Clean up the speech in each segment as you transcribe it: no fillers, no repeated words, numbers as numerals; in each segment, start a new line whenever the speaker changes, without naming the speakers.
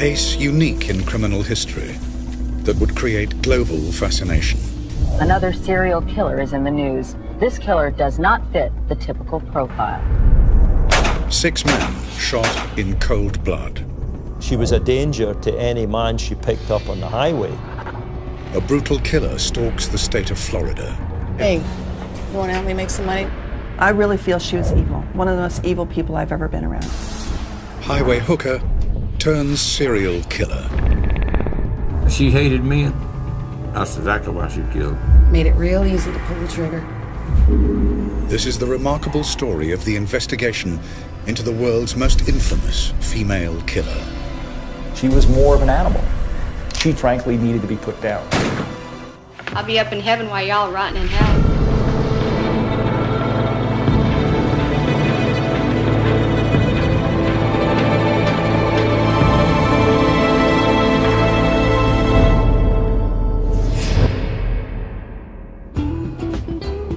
case unique in criminal history that would create global fascination.
Another serial killer is in the news. This killer does not fit the typical profile.
6 men shot in cold blood.
She was a danger to any man she picked up on the highway.
A brutal killer stalks the state of Florida.
Hey, you want to help me make some money?
I really feel she was evil. One of the most evil people I've ever been around.
Highway hooker turns serial killer.
She hated men. That's exactly why she killed.
Made it real easy to pull the trigger.
This is the remarkable story of the investigation into the world's most infamous female killer.
She was more of an animal. She frankly needed to be put down.
I'll be up in heaven while y'all are rotting in hell.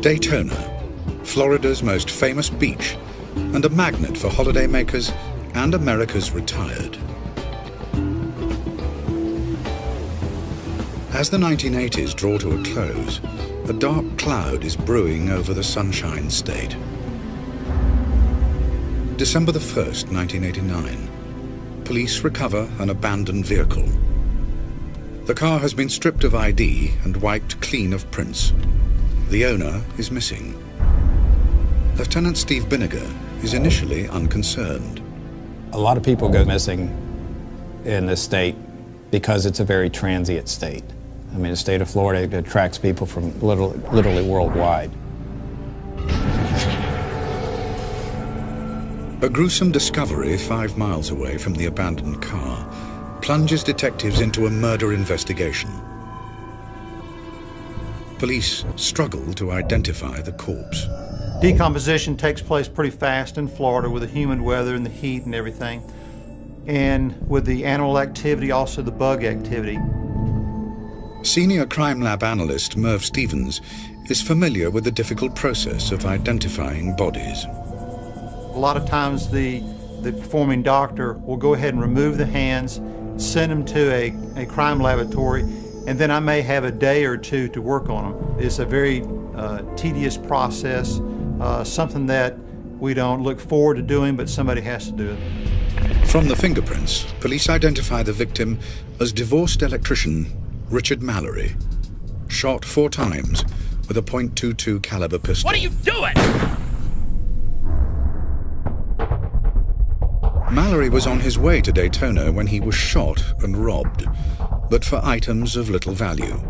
Daytona, Florida's most famous beach and a magnet for holidaymakers and America's retired. As the 1980s draw to a close, a dark cloud is brewing over the Sunshine State. December the 1st, 1989. Police recover an abandoned vehicle. The car has been stripped of ID and wiped clean of prints. The owner is missing. Lieutenant Steve Binniger is initially unconcerned.
A lot of people go missing in this state because it's a very transient state. I mean, the state of Florida attracts people from literally worldwide.
A gruesome discovery 5 miles away from the abandoned car plunges detectives into a murder investigation. Police struggle to identify the corpse.
Decomposition takes place pretty fast in Florida with the humid weather and the heat and everything. And with the animal activity, also the bug activity.
Senior crime lab analyst Merv Stevens is familiar with the difficult process of identifying bodies.
A lot of times the performing doctor will go ahead and remove the hands, send them to a crime laboratory, and then I may have a day or two to work on them. It's a very tedious process, something that we don't look forward to doing, but somebody has to do it.
From the fingerprints, police identify the victim as divorced electrician Richard Mallory, shot 4 times with a .22 caliber pistol.
What are you doing?
Mallory was on his way to Daytona when he was shot and robbed, but for items of little value.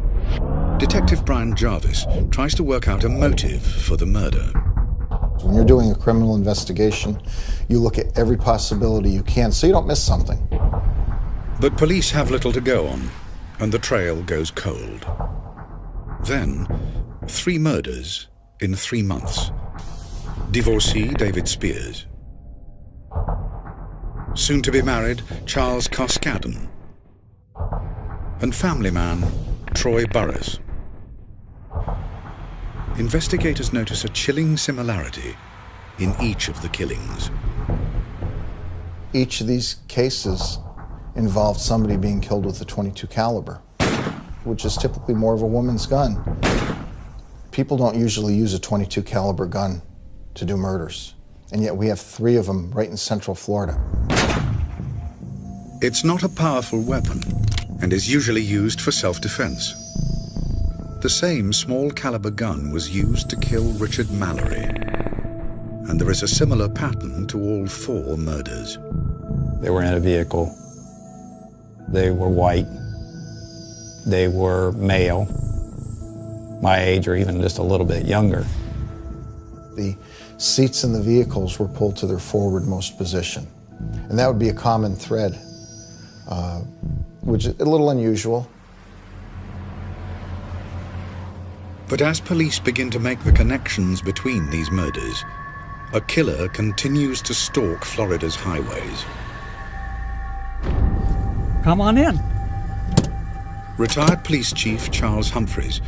Detective Brian Jarvis tries to work out a motive for the murder.
When you're doing a criminal investigation, you look at every possibility you can so you don't miss something.
But police have little to go on, and the trail goes cold. Then, 3 murders in 3 months. Divorcee David Spears. Soon to be married Charles Koskadden. And family man Troy Burris. Investigators notice a chilling similarity in each of the killings.
Each of these cases involved somebody being killed with a .22 caliber, which is typically more of a woman's gun. People don't usually use a .22 caliber gun to do murders, and yet we have 3 of them right in Central Florida.
It's not a powerful weapon and is usually used for self-defense. The same small caliber gun was used to kill Richard Mallory, and there is a similar pattern to all 4 murders.
They were in a vehicle. They were white. They were male, my age or even just a little bit younger.
The seats in the vehicles were pulled to their forwardmost position, and that would be a common thread, which is a little unusual.
But as police begin to make the connections between these murders, a killer continues to stalk Florida's highways.
Come on in.
Retired police chief Charles Humphreys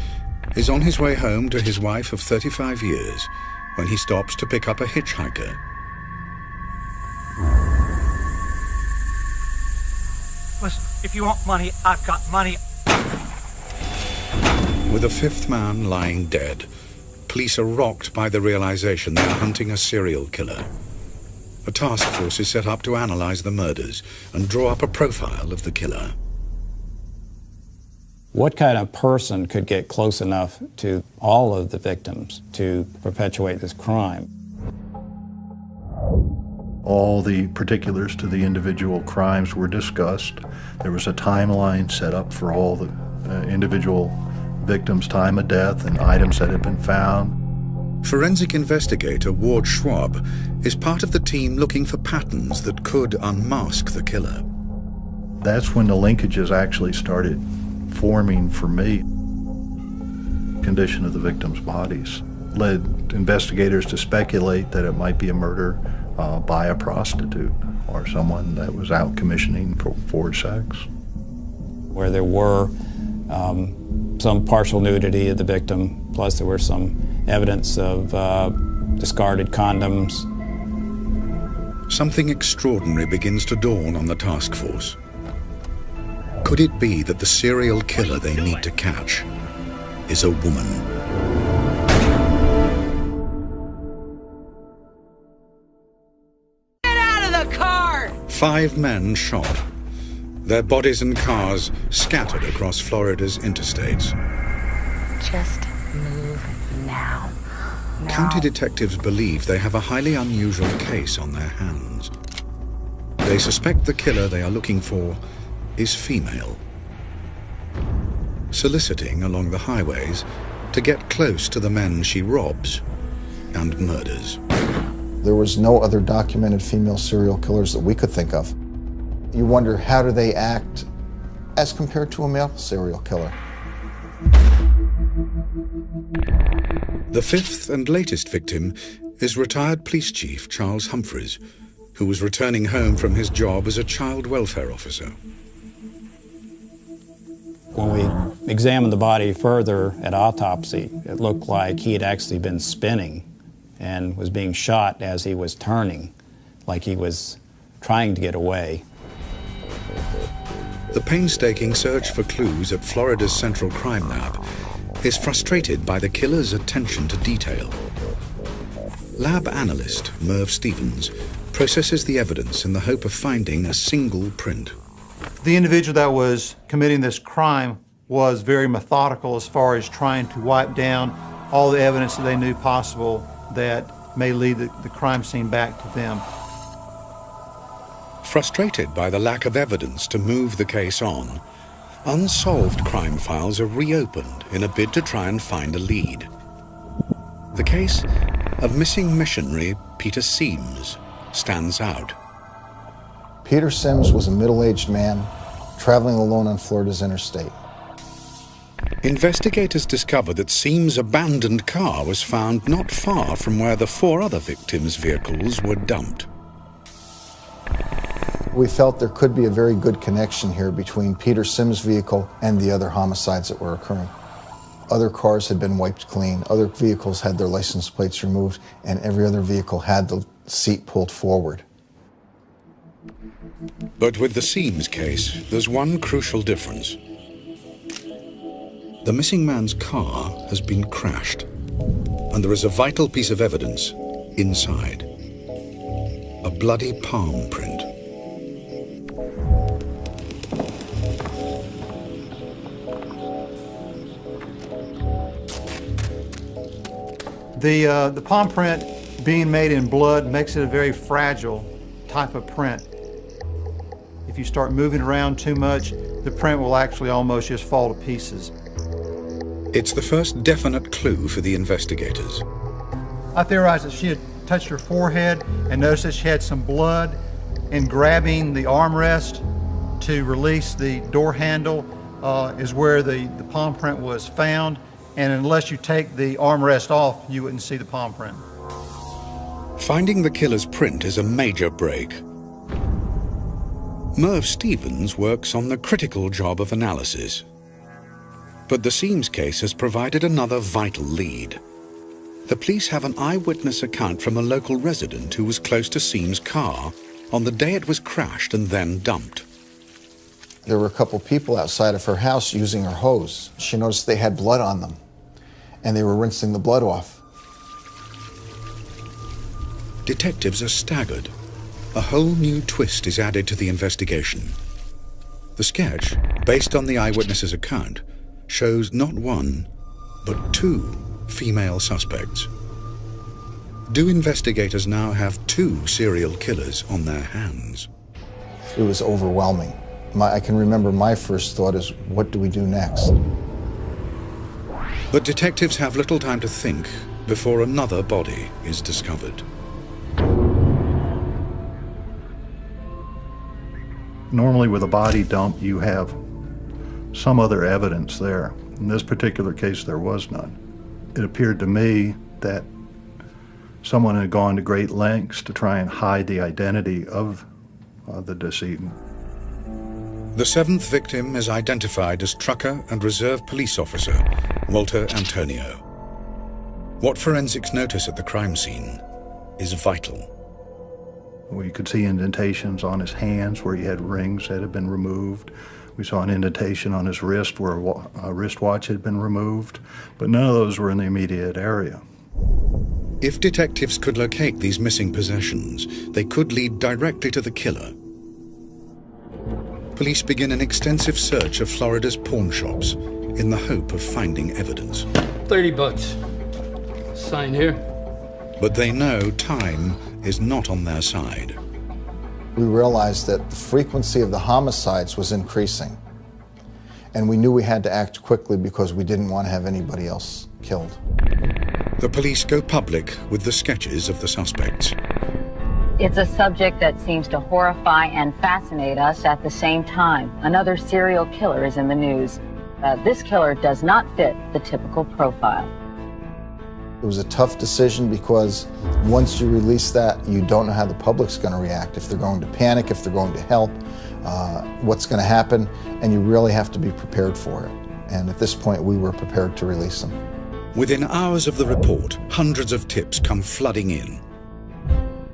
is on his way home to his wife of 35 years when he stops to pick up a hitchhiker.
Listen, if you want money, I've got money.
With a fifth man lying dead, police are rocked by the realization they are hunting a serial killer. A task force is set up to analyze the murders and draw up a profile of the killer.
What kind of person could get close enough to all of the victims to perpetuate this crime?
All the particulars to the individual crimes were discussed. There was a timeline set up for all the individual victims' time of death and items that had been found.
Forensic investigator Ward Schwab is part of the team looking for patterns that could unmask the killer.
That's when the linkages actually started forming for me. Condition of the victims' bodies led investigators to speculate that it might be a murder by a prostitute or someone that was out commissioning for sex.
Where there were some partial nudity of the victim, plus there were some evidence of discarded condoms.
Something extraordinary begins to dawn on the task force. Could it be that the serial killer they need to catch is a woman?
Get out of the car!
5 men shot. Their bodies and cars scattered across Florida's interstates.
Just move now.
County detectives believe they have a highly unusual case on their hands. They suspect the killer they are looking for is female, soliciting along the highways to get close to the men she robs and murders.
There was no other documented female serial killers that we could think of. You wonder, how do they act as compared to a male serial killer?
The 5th and latest victim is retired police chief Charles Humphreys, who was returning home from his job as a child welfare officer.
When we examined the body further at autopsy, it looked like he had actually been spinning and was being shot as he was turning, like he was trying to get away.
The painstaking search for clues at Florida's Central Crime Lab is frustrated by the killer's attention to detail. Lab analyst Merv Stevens processes the evidence in the hope of finding a single print.
The individual that was committing this crime was very methodical as far as trying to wipe down all the evidence that they knew possible that may lead the crime scene back to them.
Frustrated by the lack of evidence to move the case on, unsolved crime files are reopened in a bid to try and find a lead. The case of missing missionary Peter Seams stands out.
Peter Sims was a middle-aged man traveling alone on Florida's interstate.
Investigators discover that Seams' abandoned car was found not far from where the 4 other victims' vehicles were dumped.
We felt there could be a very good connection here between Peter Sims' vehicle and the other homicides that were occurring. Other cars had been wiped clean, other vehicles had their license plates removed, and every other vehicle had the seat pulled forward.
But with the Seams case, there's one crucial difference. The missing man's car has been crashed, and there is a vital piece of evidence inside. A bloody palm print.
The palm print being made in blood makes it a very fragile type of print. If you start moving around too much, the print will actually almost just fall to pieces.
It's the first definite clue for the investigators.
I theorized that she had touched her forehead and noticed that she had some blood. In grabbing the armrest to release the door handle is where the palm print was found. And unless you take the armrest off, you wouldn't see the palm print.
Finding the killer's print is a major break. Merv Stevens works on the critical job of analysis. But the Seams case has provided another vital lead. The police have an eyewitness account from a local resident who was close to Seams' car on the day it was crashed and then dumped.
There were a couple people outside of her house using her hose. She noticed they had blood on them, and they were rinsing the blood off.
Detectives are staggered. A whole new twist is added to the investigation. The sketch, based on the eyewitness's account, shows not one, but two female suspects. Do investigators now have two serial killers on their hands?
It was overwhelming. I can remember my first thought is, what do we do next?
But detectives have little time to think before another body is discovered.
Normally with a body dump, you have some other evidence there. In this particular case, there was none. It appeared to me that someone had gone to great lengths to try and hide the identity of the decedent.
The seventh victim is identified as trucker and reserve police officer Walter Antonio. What forensics notice at the crime scene is vital.
We could see indentations on his hands where he had rings that had been removed. We saw an indentation on his wrist where a wristwatch had been removed, but none of those were in the immediate area.
If detectives could locate these missing possessions, they could lead directly to the killer. Police begin an extensive search of Florida's pawn shops in the hope of finding evidence.
$30. Sign here.
But they know time is not on their side.
We realized that the frequency of the homicides was increasing. And we knew we had to act quickly because we didn't want to have anybody else killed.
The police go public with the sketches of the suspects.
It's a subject that seems to horrify and fascinate us at the same time. Another serial killer is in the news. This killer does not fit the typical profile.
It was a tough decision because once you release that, you don't know how the public's going to react, if they're going to panic, if they're going to help, what's going to happen, and you really have to be prepared for it. And at this point, we were prepared to release them.
Within hours of the report, hundreds of tips come flooding in.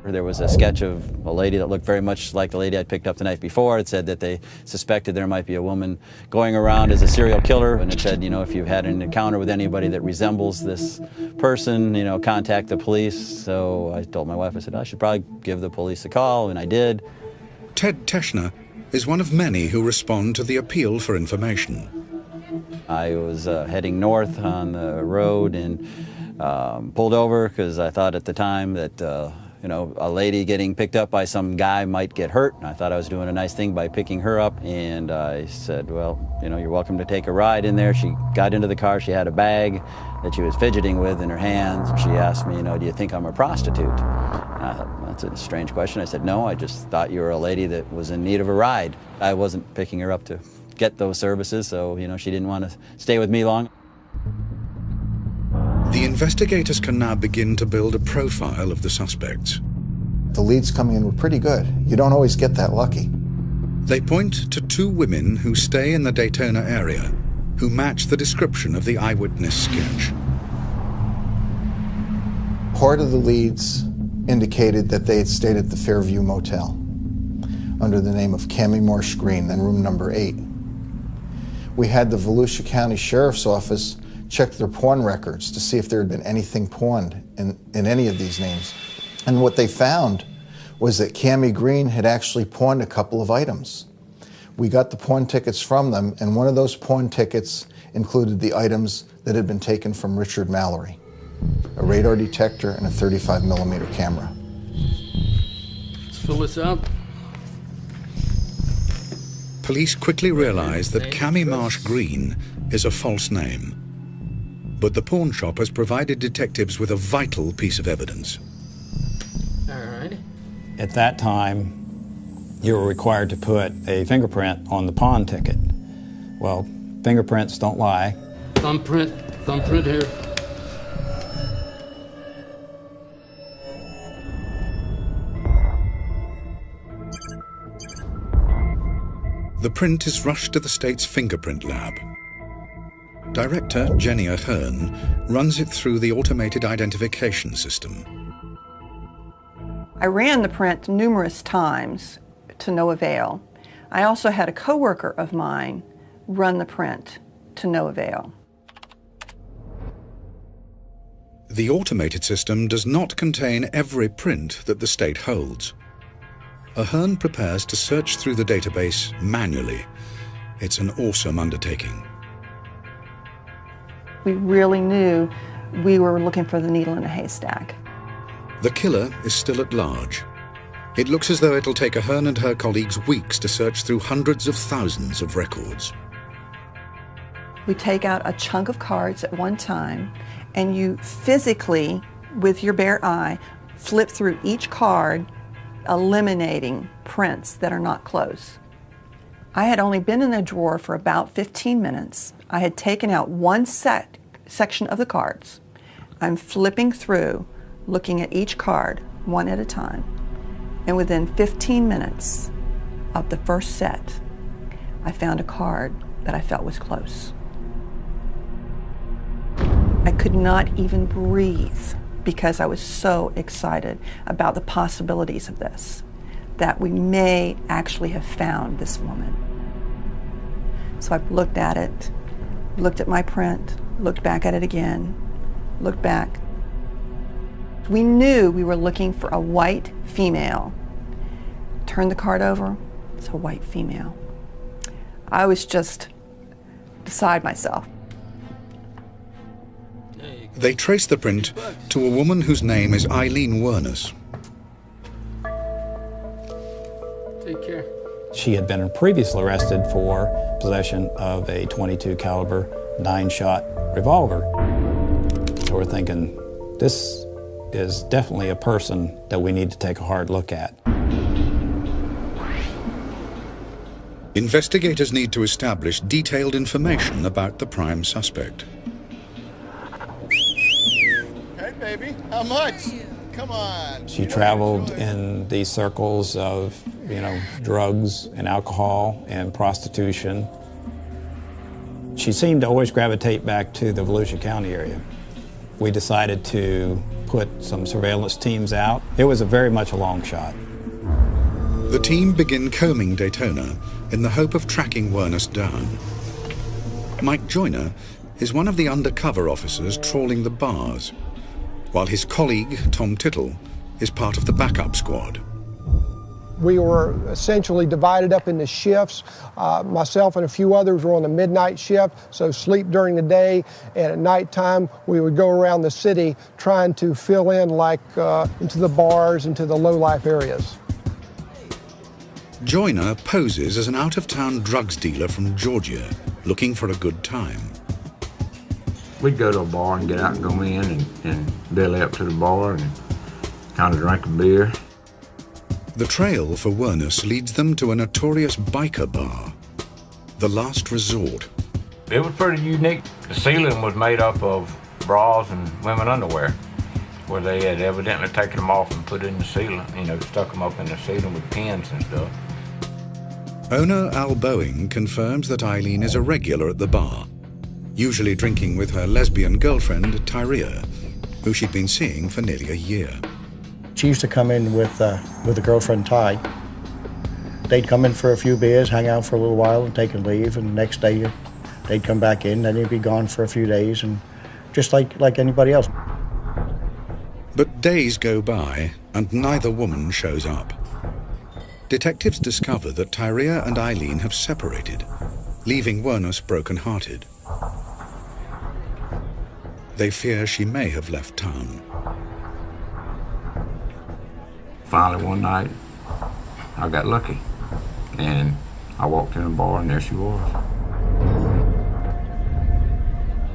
There was a sketch of a lady that looked very much like the lady I'd picked up the night before. It said that they suspected there might be a woman going around as a serial killer. And it said, you know, if you've had an encounter with anybody that resembles this person, you know, contact the police. So I told my wife, I said, I should probably give the police a call, and I did.
Ted Teschner is one of many who respond to the appeal for information.
I was heading north on the road and pulled over because I thought at the time that you know, a lady getting picked up by some guy might get hurt. And I thought I was doing a nice thing by picking her up. And I said, well, you know, you're welcome to take a ride in there. She got into the car. She had a bag that she was fidgeting with in her hands. And she asked me, you know, do you think I'm a prostitute? And I thought, that's a strange question. I said, no, I just thought you were a lady that was in need of a ride. I wasn't picking her up to get those services. So, you know, she didn't want to stay with me long.
The investigators can now begin to build a profile of the suspects.
The leads coming in were pretty good. You don't always get that lucky.
They point to two women who stay in the Daytona area, who match the description of the eyewitness sketch.
Part of the leads indicated that they had stayed at the Fairview Motel under the name of Cammie Marsh Green, then room number 8. We had the Volusia County Sheriff's Office checked their pawn records to see if there had been anything pawned in any of these names. And what they found was that Cammie Green had actually pawned a couple of items. We got the pawn tickets from them, and one of those pawn tickets included the items that had been taken from Richard Mallory, a radar detector and a 35mm camera.
Let's fill this up.
Police quickly realize that Cammie Marsh Green is a false name. But the pawn shop has provided detectives with a vital piece of evidence.
All right.
At that time, you were required to put a fingerprint on the pawn ticket. Well, fingerprints don't lie.
Thumbprint here.
The print is rushed to the state's fingerprint lab. Director Jenny Ahern runs it through the automated identification system.
I ran the print numerous times to no avail. I also had a coworker of mine run the print to no avail.
The automated system does not contain every print that the state holds. Ahern prepares to search through the database manually. It's an awesome undertaking.
We really knew we were looking for the needle in a haystack.
The killer is still at large. It looks as though it'll take Ahern and her colleagues weeks to search through hundreds of thousands of records.
We take out a chunk of cards at one time, and you physically, with your bare eye, flip through each card, eliminating prints that are not close. I had only been in the drawer for about 15 minutes. I had taken out one section of the cards. I'm flipping through, looking at each card, one at a time. And within 15 minutes of the first set, I found a card that I felt was close. I could not even breathe because I was so excited about the possibilities of this, that we may actually have found this woman. So I looked at it, looked at my print, looked back at it again, looked back. We knew we were looking for a white female. Turned the card over, it's a white female. I was just beside myself.
They trace the print to a woman whose name is Aileen Wuornos.
Take care.
She had been previously arrested for possession of a .22 caliber 9-shot revolver. So we're thinking, this is definitely a person that we need to take a hard look at.
Investigators need to establish detailed information about the prime suspect.
Hey, baby, how much? Come on.
She traveled in these circles of, drugs and alcohol and prostitution. She seemed to always gravitate back to the Volusia County area. We decided to put some surveillance teams out. It was very much a long shot.
The team begin combing Daytona in the hope of tracking Wuornos down. Mike Joyner is one of the undercover officers trawling the bars, while his colleague, Tom Tittle, is part of the backup squad.
We were essentially divided up into shifts. Myself and a few others were on the midnight shift, so sleep during the day, and at nighttime we would go around the city trying to fill in into the bars, into the low-life areas.
Joyner poses as an out-of-town drugs dealer from Georgia, looking for a good time.
We'd go to a bar and get out and go in and belly up to the bar and kind of drink a beer.
The trail for Wuornos leads them to a notorious biker bar, the last resort.
It was pretty unique. The ceiling was made up of bras and women underwear, where they had evidently taken them off and put it in the ceiling, stuck them up in the ceiling with pins and stuff.
Owner Al Boeing confirms that Aileen is a regular at the bar, usually drinking with her lesbian girlfriend, Tyria, who she'd been seeing for nearly a year.
She used to come in with a girlfriend, Ty. They'd come in for a few beers, hang out for a little while, and take a leave, and the next day they'd come back in, then they'd be gone for a few days, and just like anybody else.
But days go by, and neither woman shows up. Detectives discover that Tyria and Aileen have separated, leaving Wuornos broken-hearted. They fear she may have left town.
Finally, one night, I got lucky, and I walked in the bar, and there she was.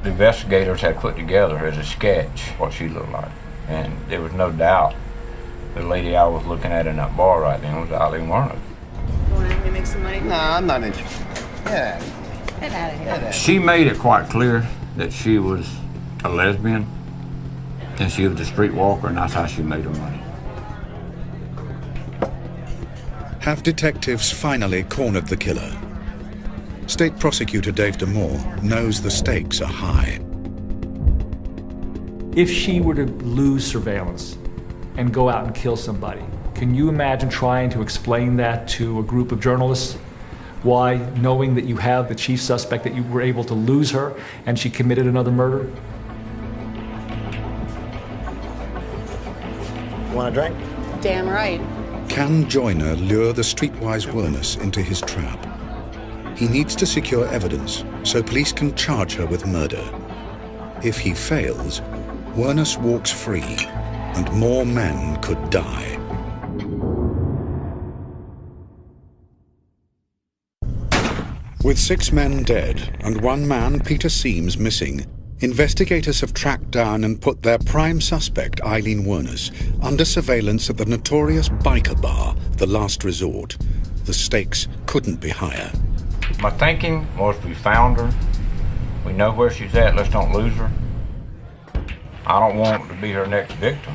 The investigators had put together as a sketch what she looked like, and there was no doubt the lady I was looking at in that bar right then was Aileen Wuornos.
Want to help me make some money?
No, I'm not interested. Yeah.
Get out of here.
She made it quite clear that she was a lesbian, and she was a streetwalker, and that's how she made her money.
Have detectives finally cornered the killer? State Prosecutor Dave DeMoore knows the stakes are high.
If she were to lose surveillance and go out and kill somebody, can you imagine trying to explain that to a group of journalists Why, knowing that you have the chief suspect, that you were able to lose her and she committed another murder?
Want a drink?
Damn right.
Can Joyner lure the streetwise Wuornos into his trap? He needs to secure evidence so police can charge her with murder. If he fails, Wuornos walks free and more men could die. With 6 men dead and 1 man, Peter Seams, missing, investigators have tracked down and put their prime suspect, Aileen Wuornos, under surveillance at the notorious biker bar, The Last Resort. The stakes couldn't be higher.
My thinking was we found her. We know where she's at, let's don't lose her. I don't want to be her next victim.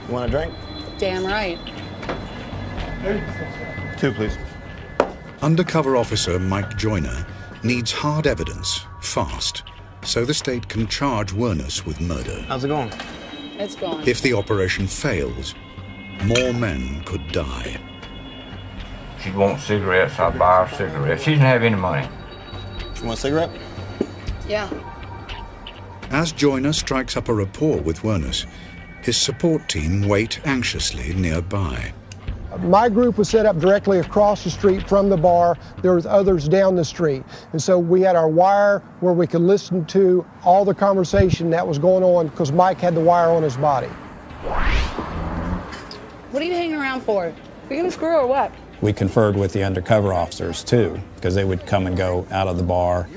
You want a drink?
Damn right.
2, please.
Undercover officer Mike Joyner needs hard evidence, fast, so the state can charge Wuornos with murder.
How's it going?
It's going.
If the operation fails, more men could die.
She wants cigarettes, I'll buy her cigarettes. She doesn't have any money.
You want a cigarette?
Yeah.
As Joyner strikes up a rapport with Wuornos, his support team wait anxiously nearby.
My group was set up directly across the street from the bar. There was others down the street. And so we had our wire where we could listen to all the conversation that was going on because Mike had the wire on his body.
What are you hanging around for? Are you gonna screw or what?
We conferred with the undercover officers too, because they would come and go out of the bar.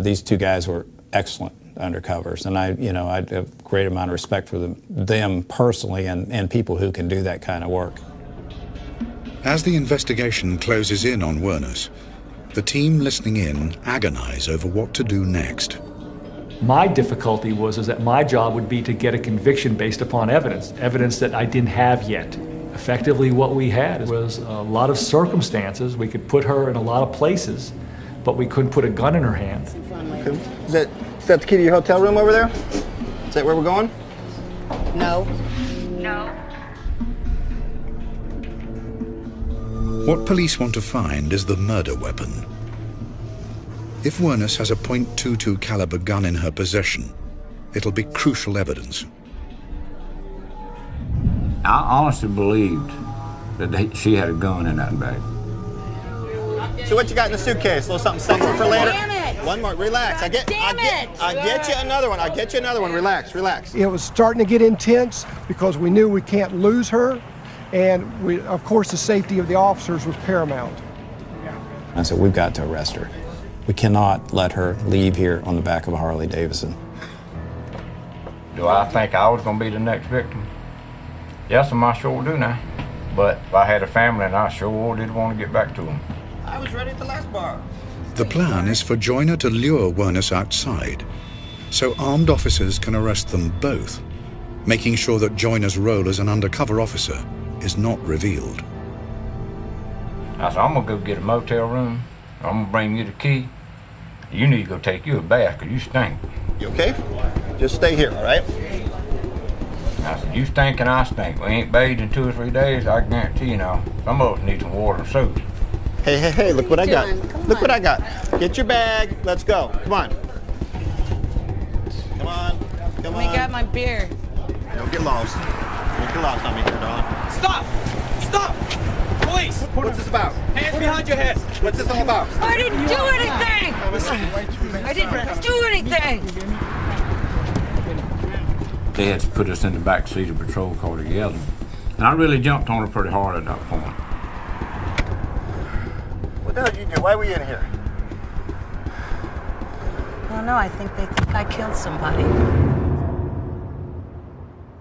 These 2 guys were excellent undercovers, and I have a great amount of respect for them personally and people who can do that kind of work.
As the investigation closes in on Wuornos, the team listening in agonize over what to do next.
My difficulty was that my job would be to get a conviction based upon evidence that I didn't have yet. Effectively, what we had was a lot of circumstances. We could put her in a lot of places, but we couldn't put a gun in her hand.
Okay. Is that the key to your hotel room over there? Is that where we're going?
No.
No.
What police want to find is the murder weapon. If Wuornos has a .22 caliber gun in her possession, it'll be crucial evidence.
I honestly believed that she had a gun in that bag.
So what you got in the suitcase? A little something sexy for later?
Damn it!
One more. Relax. I get you another one. I'll get you another one. Relax. Relax.
It was starting to get intense because we knew we can't lose her, and of course the safety of the officers was paramount.
I said, we've got to arrest her. We cannot let her leave here on the back of a Harley Davidson.
Do I think I was going to be the next victim? Yes, I sure do now. But if I had a family, and I sure did want to get back to them.
I was ready at the last bar.
The plan is for Joyner to lure Wuornos outside, so armed officers can arrest them both, making sure that Joyner's role as an undercover officer is not revealed.
I said, I'm going to go get a motel room. I'm going to bring you the key. You need to go take you a bath because you stink.
You okay? Just stay here, all right?
I said, you stink and I stink. We ain't bathed in 2 or 3 days. I guarantee you now, some of us need some water and soap.
Hey, look what I got. Look what I got. Get your bag. Let's go. Come on. Come on. Come on.
Let me grab my beer.
Don't get lost. Don't get lost on me here, darling.
Stop! Stop! Police!
What's this about?
Hands behind your head!
What's this all about?
I didn't do anything! I didn't do anything!
They had to put us in the back seat of a patrol car together. And I really jumped on her pretty hard at that point.
What the hell did you do? Why were you in here?
I don't know, I think they think I killed somebody.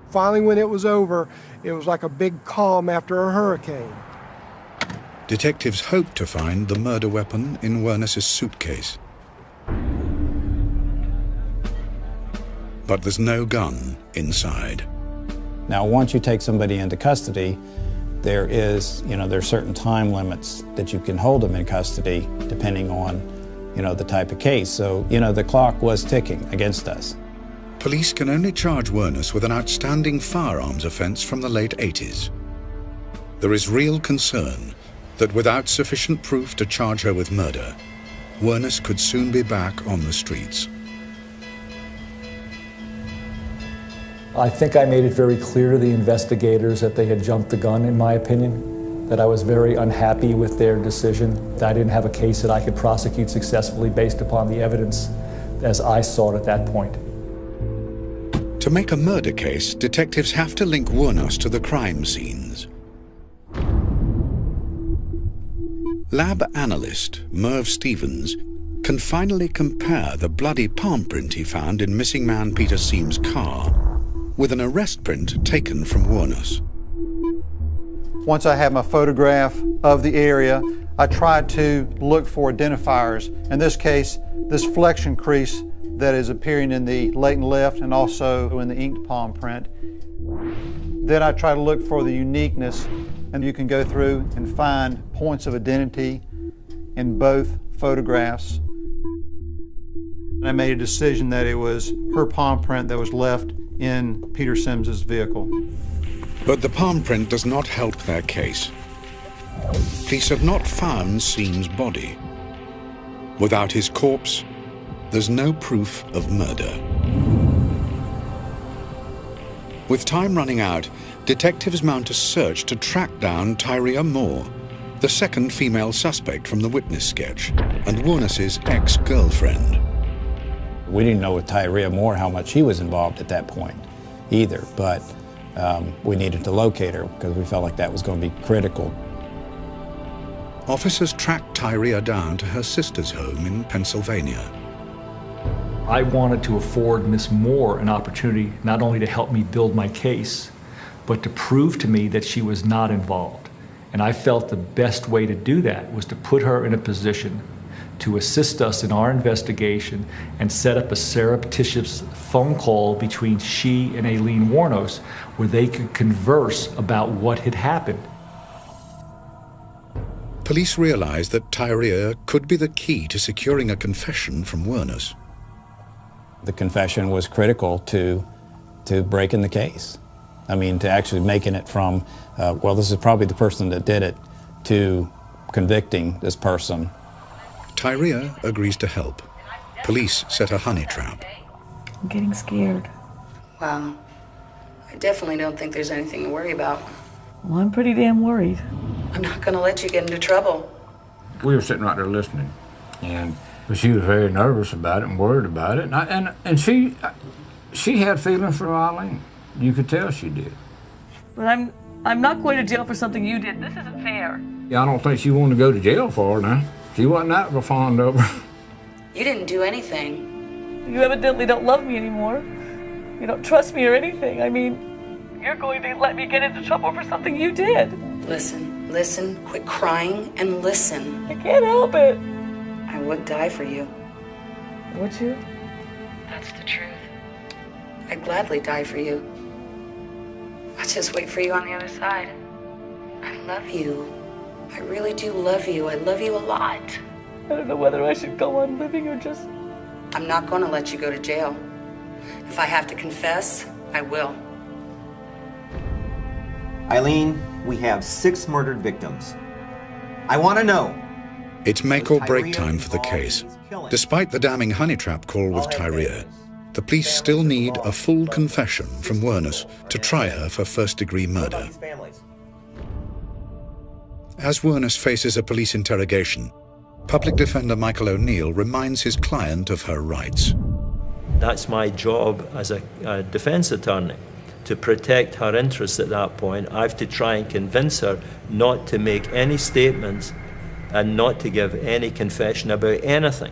Finally, when it was over, it was like a big calm after a hurricane.
Detectives hope to find the murder weapon in Wuornos' suitcase. But there's no gun inside.
Now, once you take somebody into custody, there's certain time limits that you can hold them in custody depending on, the type of case. So, the clock was ticking against us.
Police can only charge Wuornos with an outstanding firearms offense from the late 80s. There is real concern that without sufficient proof to charge her with murder, Wuornos could soon be back on the streets.
I think I made it very clear to the investigators that they had jumped the gun, in my opinion, that I was very unhappy with their decision, that I didn't have a case that I could prosecute successfully based upon the evidence as I saw it at that point.
To make a murder case, detectives have to link Wuornos to the crime scenes. Lab analyst Merv Stevens can finally compare the bloody palm print he found in missing man Peter Seam's car with an arrest print taken from Wuornos.
Once I have my photograph of the area, I tried to look for identifiers. In this case, this flexion crease that is appearing in the latent left and also in the inked palm print. Then I try to look for the uniqueness, and you can go through and find points of identity in both photographs. And I made a decision that it was her palm print that was left in Peter Sims's vehicle.
But the palm print does not help their case. Police have not found Seam's body. Without his corpse, there's no proof of murder. With time running out, detectives mount a search to track down Tyria Moore, the second female suspect from the witness sketch, and Wuornos' ex-girlfriend.
We didn't know with Tyria Moore how much she was involved at that point either, but we needed to locate her because we felt like that was going to be critical.
Officers tracked Tyria down to her sister's home in Pennsylvania.
I wanted to afford Miss Moore an opportunity not only to help me build my case, but to prove to me that she was not involved. And I felt the best way to do that was to put her in a position to assist us in our investigation and set up a surreptitious phone call between she and Aileen Wuornos where they could converse about what had happened.
Police realized that Tyria could be the key to securing a confession from Wuornos.
The confession was critical to breaking the case. I mean, to actually making it from, well, this is probably the person that did it, to convicting this person.
Tyria agrees to help. Police set a honey trap.
I'm getting scared.
Wow. I definitely don't think there's anything to worry about.
Well, I'm pretty damn worried.
I'm not going to let you get into trouble.
We were sitting right there listening, and she was very nervous about it and worried about it. And she had feelings for Aileen. You could tell she did.
But I'm not going to jail for something you did. This isn't fair.
Yeah, I don't think she wanted to go to jail for her now. She wasn't that fond of her.
You didn't do anything.
You evidently don't love me anymore. You don't trust me or anything. I mean, you're going to let me get into trouble for something you did.
Listen, quit crying and listen.
I can't help it.
I would die for you.
Would you?
That's the truth. I'd gladly die for you. I'll just wait for you on the other side. I love you. I really do love you. I love you a lot.
I don't know whether I should go on living or just...
I'm not going to let you go to jail. If I have to confess, I will.
Aileen, we have 6 murdered victims. I want to know.
It's make or break time for the case. Despite the damning honey trap call with Tyria, the police still need a full confession from Wuornos to try her for first-degree murder. As Wuornos faces a police interrogation, Public Defender Michael O'Neill reminds his client of her rights.
That's my job as a defense attorney, to protect her interests at that point. I have to try and convince her not to make any statements and not to give any confession about anything,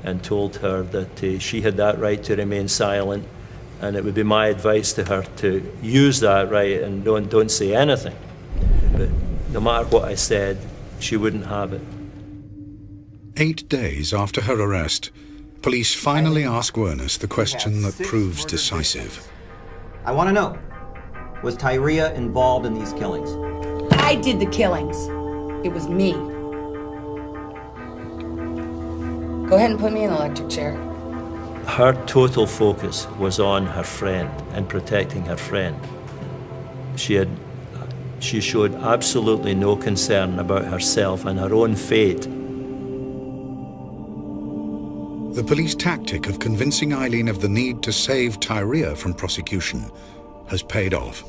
and told her that she had that right to remain silent, and it would be my advice to her to use that right and don't say anything. But no matter what I said, she wouldn't have it.
8 days after her arrest, police finally ask Wuornos the question that proves decisive.
I want to know, was Tyria involved in these killings?
I did the killings. It was me. Go ahead and put me in the electric chair.
Her total focus was on her friend and protecting her friend. She She showed absolutely no concern about herself and her own fate.
The police tactic of convincing Aileen of the need to save Tyria from prosecution has paid off.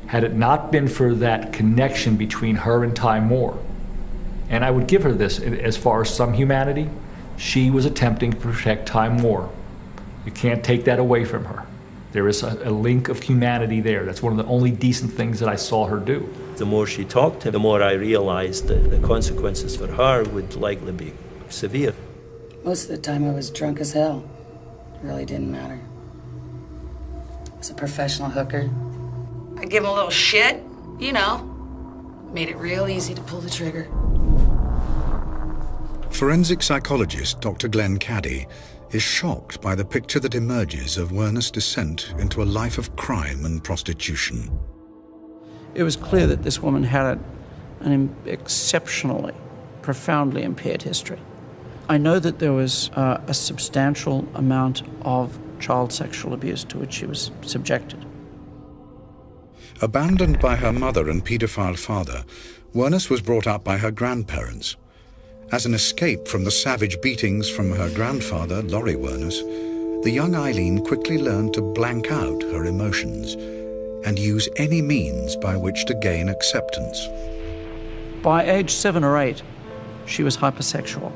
Had it not been for that connection between her and Ty Moore, and I would give her this as far as some humanity, she was attempting to protect Ty Moore. You can't take that away from her. There is a link of humanity there. That's one of the only decent things that I saw her do.
The more she talked to him, the more I realized that the consequences for her would likely be severe.
Most of the time I was drunk as hell. It really didn't matter. I was a professional hooker. I give him a little shit, you know. Made it real easy to pull the trigger.
Forensic psychologist Dr. Glenn Caddy is shocked by the picture that emerges of Wuornos' descent into a life of crime and prostitution.
It was clear that this woman had an exceptionally, profoundly impaired history. I know that there was a substantial amount of child sexual abuse to which she was subjected.
Abandoned by her mother and paedophile father, Wuornos was brought up by her grandparents. As an escape from the savage beatings from her grandfather, Laurie Wuornos, the young Aileen quickly learned to blank out her emotions and use any means by which to gain acceptance.
By age 7 or 8, she was hypersexual.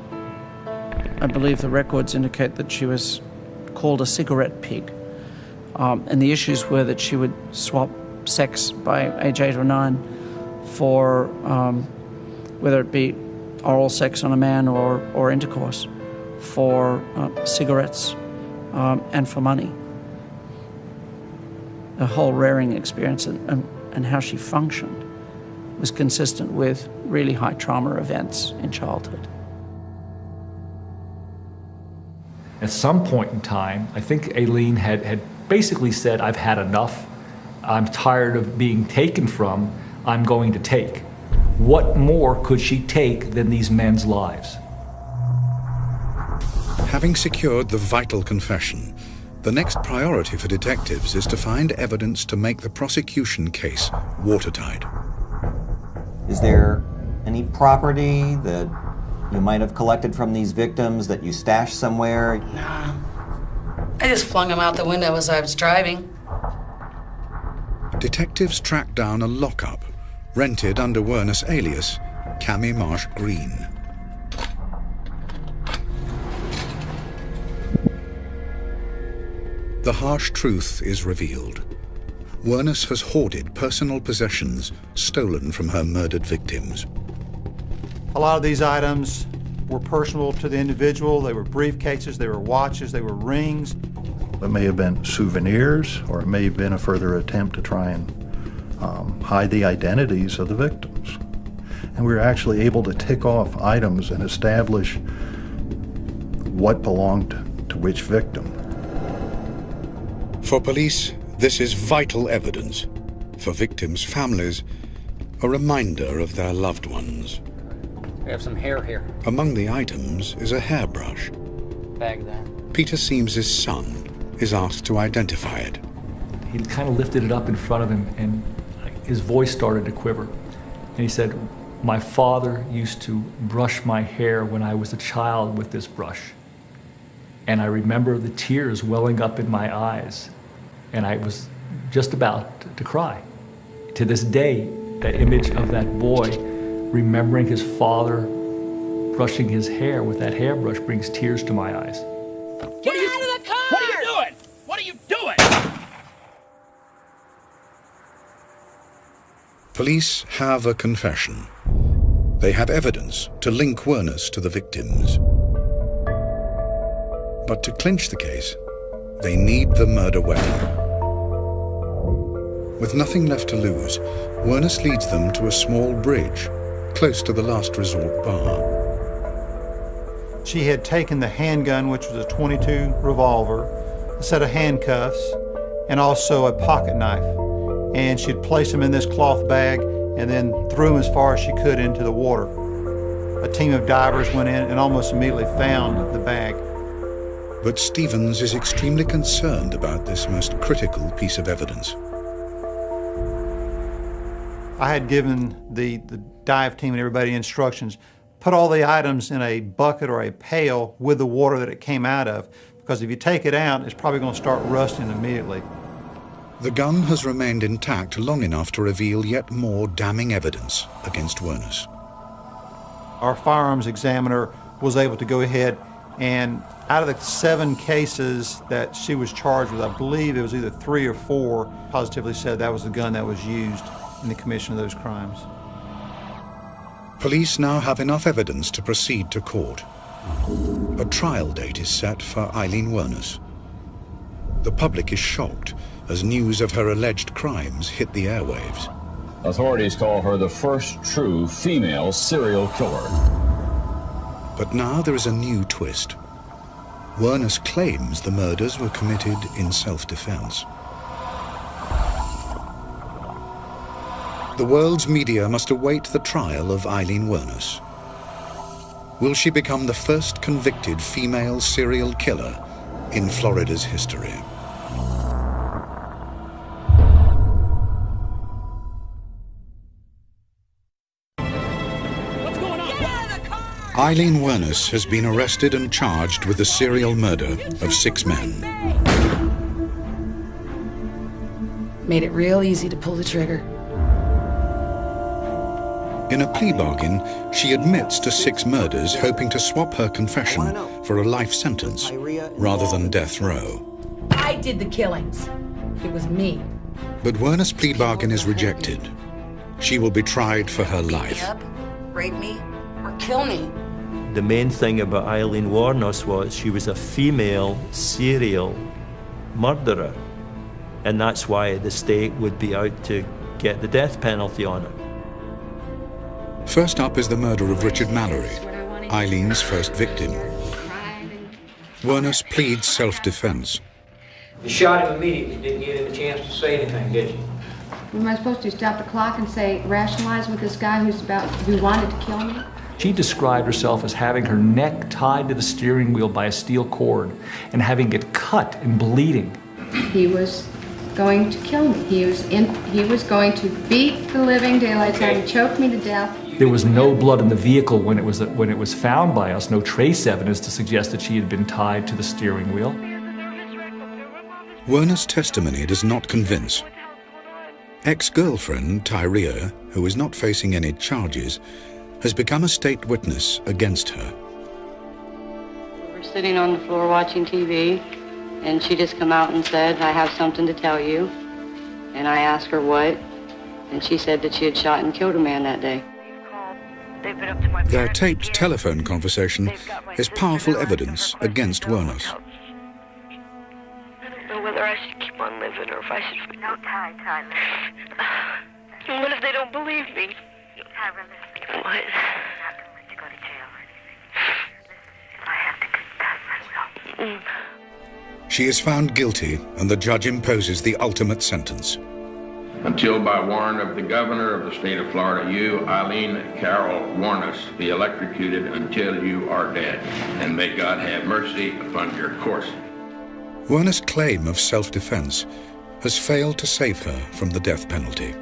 I believe the records indicate that she was called a cigarette pig. And the issues were that she would swap sex by age 8 or 9 for whether it be oral sex on a man or intercourse, for cigarettes and for money. The whole rearing experience and how she functioned was consistent with really high trauma events in childhood.
At some point in time, I think Aileen had basically said, I've had enough. I'm tired of being taken from. I'm going to take. What more could she take than these men's lives?
Having secured the vital confession, the next priority for detectives is to find evidence to make the prosecution case watertight.
Is there any property that you might have collected from these victims that you stashed somewhere?
Nah. I just flung them out the window as I was driving.
Detectives track down a lockup rented under Wuornos' alias, Cammy Marsh Green. The harsh truth is revealed. Wuornos has hoarded personal possessions stolen from her murdered victims.
A lot of these items were personal to the individual. They were briefcases, they were watches, they were rings.
It may have been souvenirs, or it may have been a further attempt to try and hide the identities of the victims. And we were actually able to tick off items and establish what belonged to which victim.
For police, this is vital evidence. For victims' families, a reminder of their loved ones.
We have some hair here.
Among the items is a hairbrush.
Bag that.
Peter Seames's son is asked to identify it.
He kind of lifted it up in front of him, and his voice started to quiver. And he said, my father used to brush my hair when I was a child with this brush. And I remember the tears welling up in my eyes, and I was just about to cry. To this day, that image of that boy remembering his father brushing his hair with that hairbrush brings tears to my eyes.
Get out of the car! What are you doing? What are you doing?
Police have a confession. They have evidence to link Wuornos to the victims. But to clinch the case, they need the murder weapon. With nothing left to lose, Wuornos leads them to a small bridge close to the last resort bar.
She had taken the handgun, which was a .22 revolver, a set of handcuffs, and also a pocket knife. And she'd placed them in this cloth bag and then threw them as far as she could into the water. A team of divers went in and almost immediately found the bag.
But Stevens is extremely concerned about this most critical piece of evidence.
I had given the dive team and everybody instructions, put all the items in a bucket or a pail with the water that it came out of, because if you take it out, it's probably going to start rusting immediately.
The gun has remained intact long enough to reveal yet more damning evidence against Wuornos.
Our firearms examiner was able to go ahead and out of the 7 cases that she was charged with, I believe it was either 3 or 4, positively said that was the gun that was used in the commission of those crimes.
Police now have enough evidence to proceed to court. A trial date is set for Aileen Wuornos. The public is shocked as news of her alleged crimes hit the airwaves.
Authorities call her the first true female serial killer.
But now there is a new twist. Wuornos claims the murders were committed in self-defense. The world's media must await the trial of Aileen Wuornos. Will she become the first convicted female serial killer in Florida's history? Aileen Wuornos has been arrested and charged with the serial murder of 6 men.
Made it real easy to pull the trigger.
In a plea bargain, she admits to 6 murders, hoping to swap her confession for a life sentence rather than death row.
I did the killings. It was me.
But Wuornos' plea bargain is rejected. She will be tried for her life.
Beat me up, rape me, or kill me.
The main thing about Aileen Wuornos was she was a female serial murderer, and that's why the state would be out to get the death penalty on her.
First up is the murder of Richard Mallory, Aileen's first victim. Wuornos pleads self-defense.
You shot him immediately. Didn't give him a chance to say anything, did you?
Am I supposed to stop the clock and say, rationalize with this guy who wanted to kill me?
She described herself as having her neck tied to the steering wheel by a steel cord and having it cut and bleeding.
He was going to kill me. He was going to beat the living daylights out of me, choke me to death.
There was no blood in the vehicle when it was found by us, no trace evidence to suggest that she had been tied to the steering wheel.
Wuornos' testimony does not convince. Ex-girlfriend Tyria, who is not facing any charges, has become a state witness against her.
We were sitting on the floor watching TV, and she just come out and said, I have something to tell you. And I asked her what, and she said that she had shot and killed a man that day.
Their taped telephone conversation is powerful evidence against Wuornos.
I don't know whether I should keep on living or if I should... No, Ty, listen. What if they don't believe me? Ty, listen. What? I'm not going to let you go to jail or anything. If I have to confess, I will.
She is found guilty, and the judge imposes the ultimate sentence.
Until by warrant of the governor of the state of Florida, you, Aileen Carol Wuornos, be electrocuted until you are dead, and may God have mercy upon your course.
Wuornos' claim of self-defense has failed to save her from the death penalty.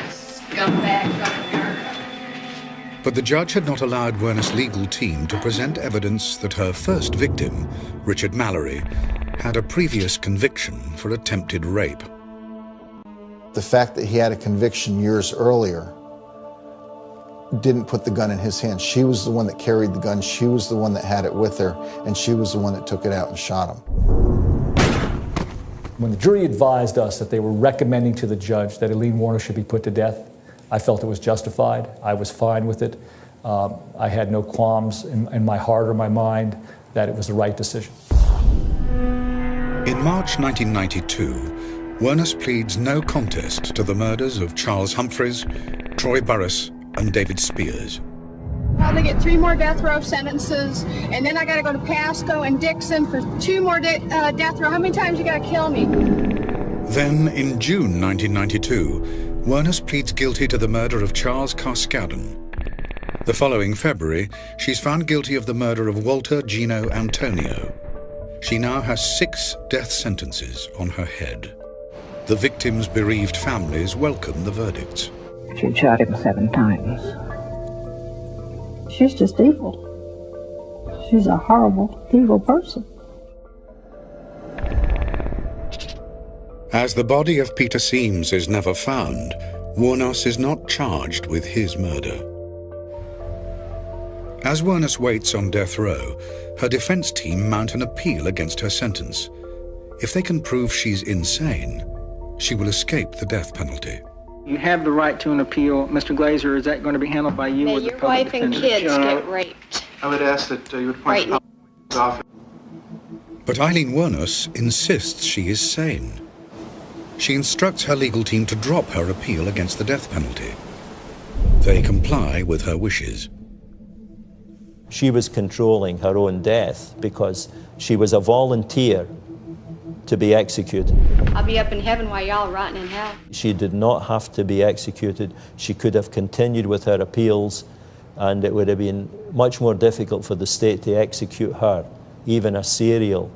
Scumbag from America.
But the judge had not allowed Wuornos' legal team to present evidence that her first victim, Richard Mallory, had a previous conviction for attempted rape.
The fact that he had a conviction years earlier didn't put the gun in his hands. She was the one that carried the gun, she was the one that had it with her, and she was the one that took it out and shot him.
When the jury advised us that they were recommending to the judge that Aileen Wuornos should be put to death, I felt it was justified. I was fine with it. I had no qualms in my heart or my mind that it was the right decision.
In March 1992, Wuornos pleads no contest to the murders of Charles Humphreys, Troy Burris, and David Spears.
Probably get 3 more death row sentences, and then I got to go to Pasco and Dixon for 2 more death row. How many times you got to kill me?
Then, in June 1992, Wuornos pleads guilty to the murder of Charles Carskadden. The following February, she's found guilty of the murder of Walter Gino Antonio. She now has 6 death sentences on her head. The victims' bereaved families welcome the verdicts.
She shot him 7 times. She's just evil. She's a horrible, evil person.
As the body of Peter Seams is never found, Wuornos is not charged with his murder. As Wuornos waits on death row, her defense team mount an appeal against her sentence. If they can prove she's insane, she will escape the death penalty.
You have the right to an appeal. Mr. Glazer, is that going to be handled by you or the public defender?
Your wife and kids get raped.
I would ask that you would point the public's office.
But Aileen Wuornos insists she is sane. She instructs her legal team to drop her appeal against the death penalty. They comply with her wishes.
She was controlling her own death because she was a volunteer to be executed.
I'll be up in heaven while y'all rotting in hell.
She did not have to be executed. She could have continued with her appeals, and it would have been much more difficult for the state to execute her, even a serial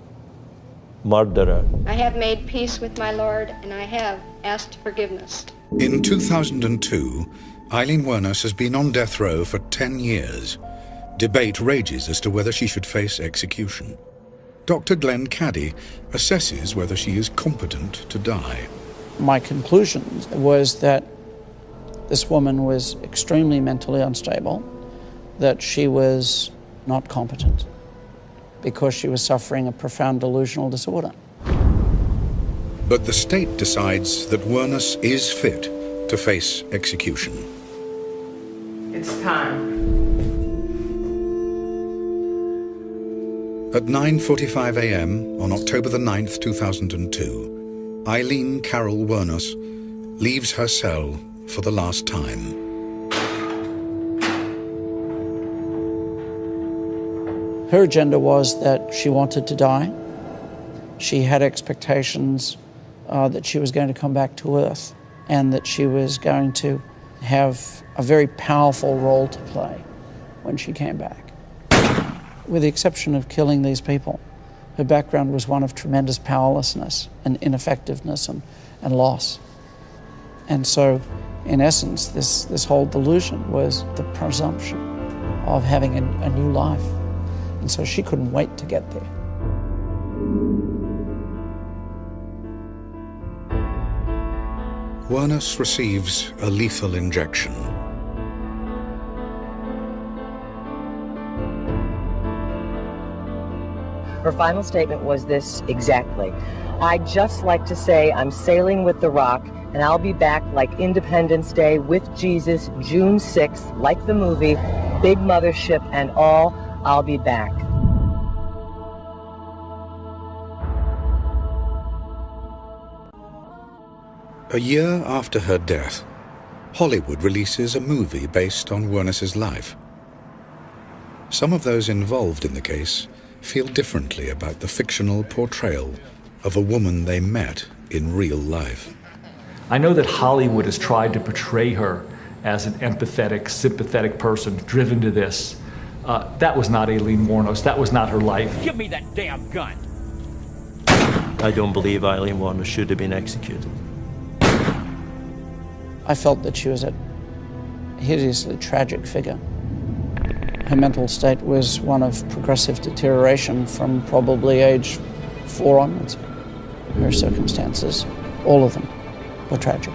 murderer.
I have made peace with my Lord, and I have asked forgiveness.
In 2002, Aileen Wuornos has been on death row for 10 years. Debate rages as to whether she should face execution. Dr. Glenn Caddy assesses whether she is competent to die.
My conclusion was that this woman was extremely mentally unstable, that she was not competent because she was suffering a profound delusional disorder.
But the state decides that Wuornos is fit to face execution.
It's time.
At 9:45 a.m. on October the 9th, 2002, Aileen Carol Wuornos leaves her cell for the last time.
Her agenda was that she wanted to die. She had expectations that she was going to come back to Earth and that she was going to have a very powerful role to play when she came back. With the exception of killing these people, her background was one of tremendous powerlessness and ineffectiveness and loss. And so, in essence, this whole delusion was the presumption of having a new life. And so she couldn't wait to get there.
Wuornos receives a lethal injection.
Her final statement was this exactly: "I'd just like to say I'm sailing with the Rock, and I'll be back like Independence Day with Jesus, June 6th, like the movie, big mothership and all, I'll be back."
A year after her death, Hollywood releases a movie based on Wuornos' life. Some of those involved in the case feel differently about the fictional portrayal of a woman they met in real life.
I know that Hollywood has tried to portray her as an empathetic, sympathetic person driven to this. That was not Aileen Wuornos. That was not her life.
Give me that damn gun.
I don't believe Aileen Wuornos should have been executed.
I felt that she was a hideously tragic figure. Her mental state was one of progressive deterioration from probably age 4 onwards. Her circumstances, all of them, were tragic.